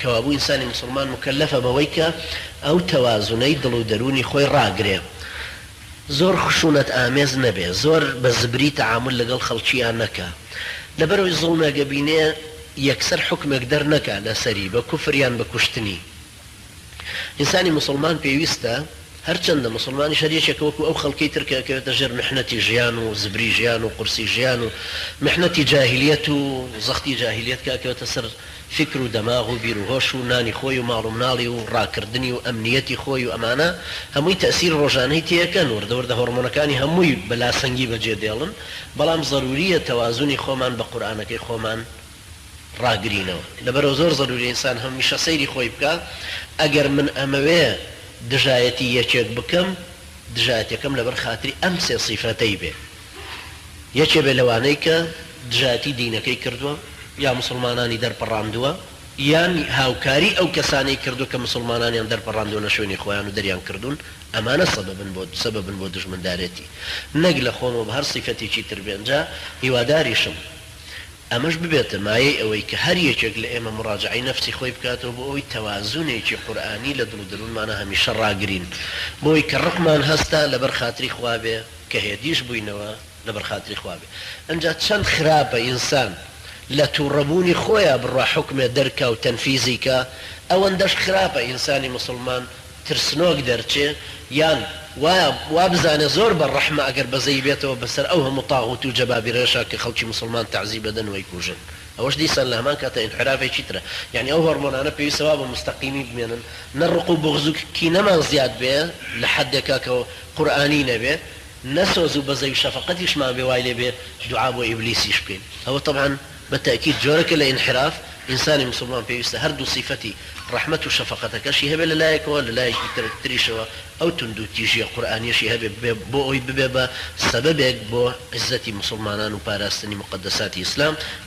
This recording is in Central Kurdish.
كوابو إنسان مسلمان مكلفة بويك أو توازني دلو دروني خوي راقري زور خشونة آميز نبي زور بزبري تعامل لقل خلشيان نكا لبرو الظلمة قبيني يكسر حكم يقدر نكا لسري بكفريان بكشتني إنساني مسلمان بيويستا هرچند مسلمانی شریعه وەکو ئەو خەڵکی ترکە کە دەژێر محنەتی ژیان و زبری ژیان و قورسی ژیان و محنەتی جاهلیەت و زەختی جاهلیەت کاکەوتە سەر فکر و دەماغ و بیر و هۆش و نانی خۆی و ماڵ و مناڵی و ڕاکردنی و ئەمنیەتی خۆی و ئەمانە هەمووی تەئسیر ڕۆژانەی تێەکەن وردەوردە هۆرمۆنەکانی هەمووی بەلاسەنگی بەجێ دێڵن بەڵام ضروریە تەوازونی خۆمان بە قورئانەکەی خۆمان ڕاگرینەوە لەبەرەوە زۆر ضروری ئینسان هەمیشە سەیری خۆی بکە ئەگەر من ئەمەوێ دژایەتی یەکێک بکەم دژایەتەکەم لەبەر خاتری ئەم سێ سیفەتەی بێ یەکێ بێ لەوانەی کە دژایەتی دینەکەی کردووە یا مسلمانانی دەرپەڕاندووە یان هاوکاری ئەو کەسانی کردو کە مسلمانانیان دەرپەڕاندووە شوێنی خۆیان و دەریان کردوون ئەمانە سەبەبن بۆ دژمندارێتی نەک لە خۆنەوە بە هەر سیفەتێکی تر بێنجا هیواداریشم ئەمەش ببێتە مایەی ئەوەی کە هەر یەکێک لە ئێمە مراجعی نەفسی خۆی بکاتەوە بۆ ئەوەی تەوازونێکی قورئانی لە دڵ و دروونمانە هەمیشە ڕاگرین بۆی کە ڕقمان هەستا لەبەر خاتری خوا بێ کە هێدیش بووینەوە لەبەر خاتری خوا بێ ئەنجا چەند خراپە ئینسان لە تووڕەبوونی خۆیان بڕوا حکمێ دەرکا و تەنفیزی کە ئەوەندەش خراپە ئینسانی مسلمان ترسنۆک دەرچێ یان وا بزانێ زۆر بە ڕەحمە ئەگەر بەزەی بێتەوە بەسەر ئەو هەموو تاغوت و جەبابیرێشە کە خەڵکی مسلمان تەعزیب دەدەن وەی کوژن ئەوەش دیسان لە هەمان کاتە ئینحرافێکی ترە یعنی ئەو هۆرمۆنانە پێویستەوە بە مستەقیمی بمێنن نەڕق و بغز و کینەمان زیاد بێ لە حەدێکا کە قورئانی نەبێ نەسۆز و بەزەی و شەفەقەتیشمان بێ وای لێ بێ دوعا بۆ ئیبلیسیش بکەین ئەوە طبعا بالتأكيد جورك الانحراف إنسان مسلمان بيست هردو صفتي رحمة وشفقة كشي هبه للايك ولا لايك تريشوا أو تندو تيجي قرآن يشي هبه بو ببابا سببك بو عزتي مسلمانان وباراستني مقدسات إسلام